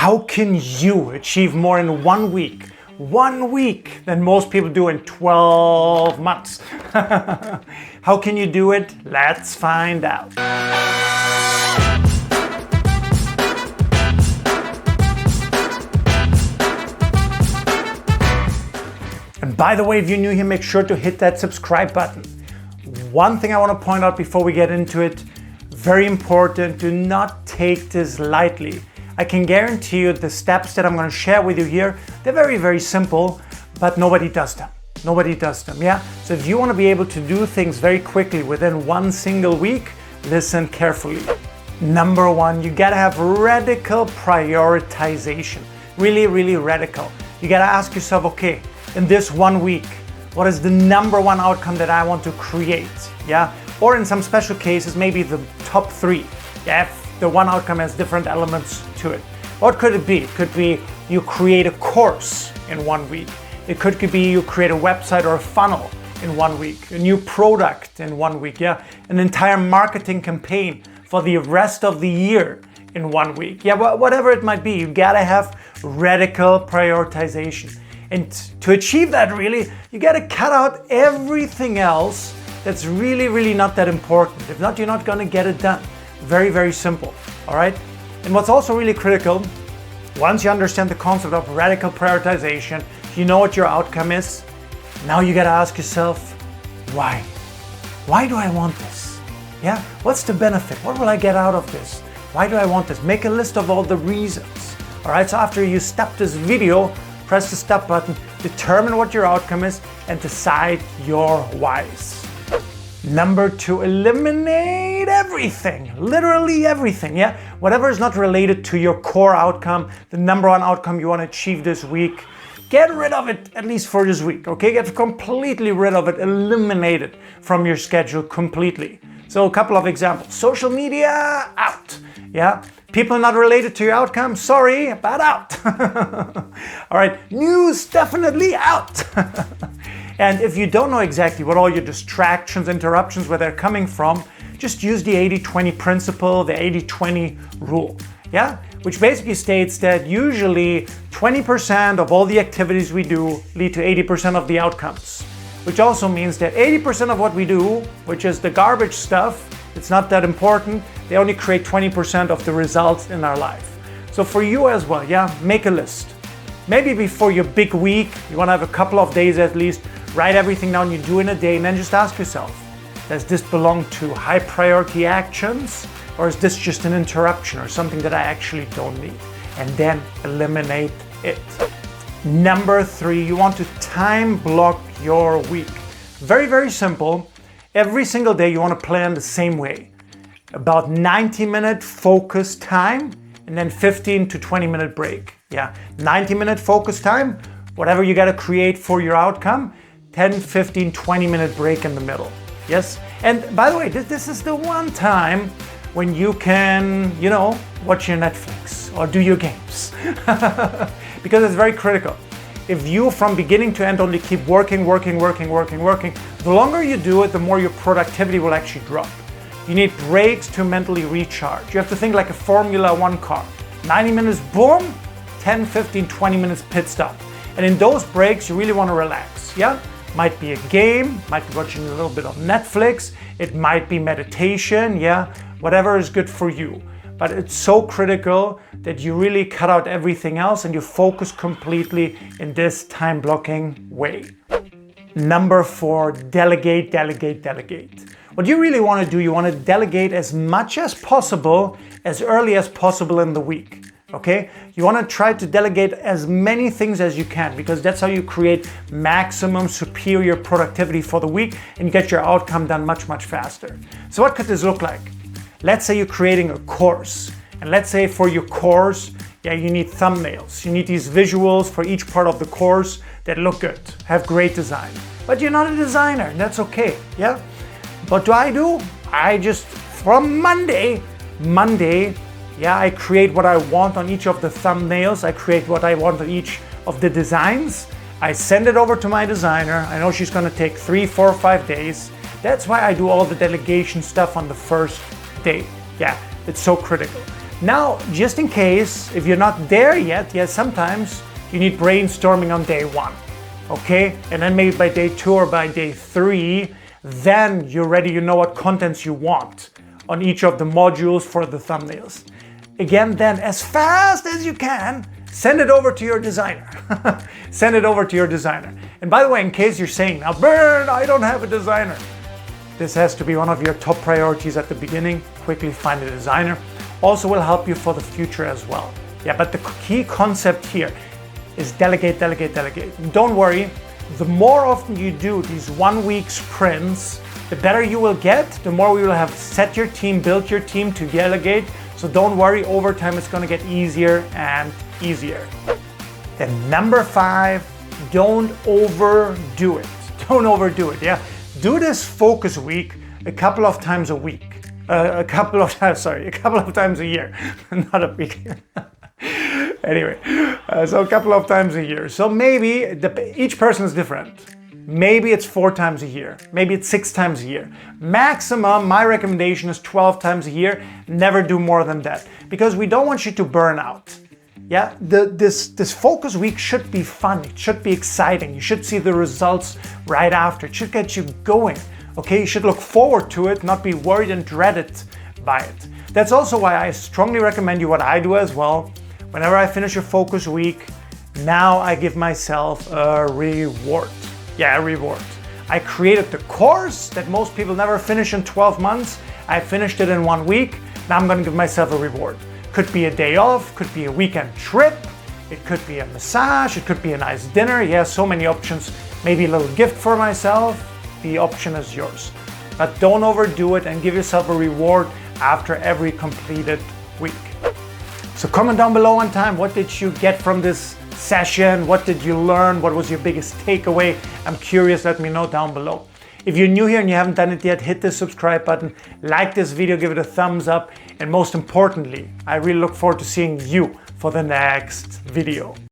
How can you achieve more in 1 week? 1 week than most people do in 12 months. How can you do it? Let's find out. And by the way, if you're new here, make sure to hit that subscribe button. One thing I want to point out before we get into it, very important, do not take this lightly. I can guarantee you the steps that I'm going to share with you here, they're very, very simple, but nobody does them. Nobody does them, yeah? So if you want to be able to do things very quickly within 1 single week, listen carefully. Number 1, you got to have radical prioritization. Really, really radical. You got to ask yourself, okay, in this 1 week, what is the number 1 outcome that I want to create, yeah? Or in some special cases, maybe the top 3, yeah? If the one outcome has different elements to it. What could it be? It could be you create a course in 1 week. It could be you create a website or a funnel in 1 week, a new product in 1 week, yeah? An entire marketing campaign for the rest of the year in 1 week. Yeah, whatever it might be, you gotta have radical prioritization. And to achieve that really, you gotta cut out everything else that's really, really not that important. If not, you're not gonna get it done. Very, very simple, all right? And what's also really critical, once you understand the concept of radical prioritization, you know what your outcome is, now you gotta ask yourself, why? Why do I want this? Yeah, what's the benefit? What will I get out of this? Why do I want this? Make a list of all the reasons, all right? So after you stop this video, press the stop button, determine what your outcome is, and decide your whys. Number 2, eliminate everything, literally everything, yeah? Whatever is not related to your core outcome, the number 1 outcome you want to achieve this week, get rid of it at least for this week, okay? Get completely rid of it, eliminate it from your schedule completely. So a couple of examples. Social media, out, yeah? People not related to your outcome, sorry, but out. All right, news, definitely out. And if you don't know exactly what all your distractions, interruptions, where they're coming from, just use the 80-20 principle, the 80-20 rule, yeah? Which basically states that usually 20% of all the activities we do lead to 80% of the outcomes. Which also means that 80% of what we do, which is the garbage stuff, it's not that important, they only create 20% of the results in our life. So for you as well, yeah, make a list. Maybe before your big week, you want to have a couple of days at least, write everything down you do in a day, and then just ask yourself, does this belong to high priority actions, or is this just an interruption or something that I actually don't need? And then eliminate it. Number 3, you want to time block your week. Very, very simple. Every single day you want to plan the same way. About 90-minute focus time and then 15 to 20-minute break. Yeah, 90-minute focus time, whatever you got to create for your outcome, 10, 15, 20-minute break in the middle. Yes? And by the way, this is the one time when you can, you know, watch your Netflix or do your games. Because it's very critical. If you from beginning to end only keep working, the longer you do it, the more your productivity will actually drop. You need breaks to mentally recharge. You have to think like a Formula 1 car. 90 minutes, boom, 10, 15, 20 minutes pit stop. And in those breaks, you really want to relax, yeah? Might be a game, might be watching a little bit of Netflix, it might be meditation, yeah? Whatever is good for you. But it's so critical that you really cut out everything else and you focus completely in this time blocking way. Number 4, delegate. What you really want to do, you want to delegate as much as possible, as early as possible in the week. Okay? You want to try to delegate as many things as you can, because that's how you create maximum superior productivity for the week and you get your outcome done much, much faster. So what could this look like? Let's say you're creating a course, and let's say for your course, yeah, you need thumbnails. You need these visuals for each part of the course that look good, have great design. But you're not a designer, and that's okay, yeah? What do? I just, from Monday, yeah, I create what I want on each of the thumbnails. I create what I want on each of the designs. I send it over to my designer. I know she's gonna take 3, 4, 5 days. That's why I do all the delegation stuff on the first day. Yeah, it's so critical. Now, just in case, if you're not there yet, yes, sometimes you need brainstorming on day 1, okay? And then maybe by day 2 or by day 3, then you're ready, you know what contents you want on each of the modules for the thumbnails. Again, then as fast as you can, send it over to your designer. Send it over to your designer. And by the way, in case you're saying, now Bernd, I don't have a designer. This has to be one of your top priorities at the beginning. Quickly find a designer. Also will help you for the future as well. Yeah, but the key concept here is delegate, delegate, delegate. And don't worry, the more often you do these 1-week sprints, the better you will get, the more we will have set your team, built your team to delegate. So don't worry, over time it's gonna get easier and easier. Then number 5, don't overdo it. Don't overdo it, yeah? Do this focus week a couple of times a week. A couple of times a year, not a week. Anyway, so a couple of times a year. So maybe each person is different. Maybe it's 4 times a year. Maybe it's 6 times a year. Maximum, my recommendation is 12 times a year. Never do more than that, because we don't want you to burn out. Yeah, this focus week should be fun. It should be exciting. You should see the results right after. It should get you going. Okay, you should look forward to it, not be worried and dreaded by it. That's also why I strongly recommend you what I do as well. Whenever I finish a focus week, now I give myself a reward. Yeah, a reward. I created the course that most people never finish in 12 months. I finished it in 1 week. Now I'm gonna give myself a reward. Could be a day off, could be a weekend trip, it could be a massage, it could be a nice dinner. Yeah, so many options. Maybe a little gift for myself. The option is yours. But don't overdo it and give yourself a reward after every completed week. So comment down below on time. What did you get from this session? What did you learn? What was your biggest takeaway? I'm curious, let me know down below. If you're new here and you haven't done it yet, hit the subscribe button, like this video, give it a thumbs up, and most importantly, I really look forward to seeing you for the next video.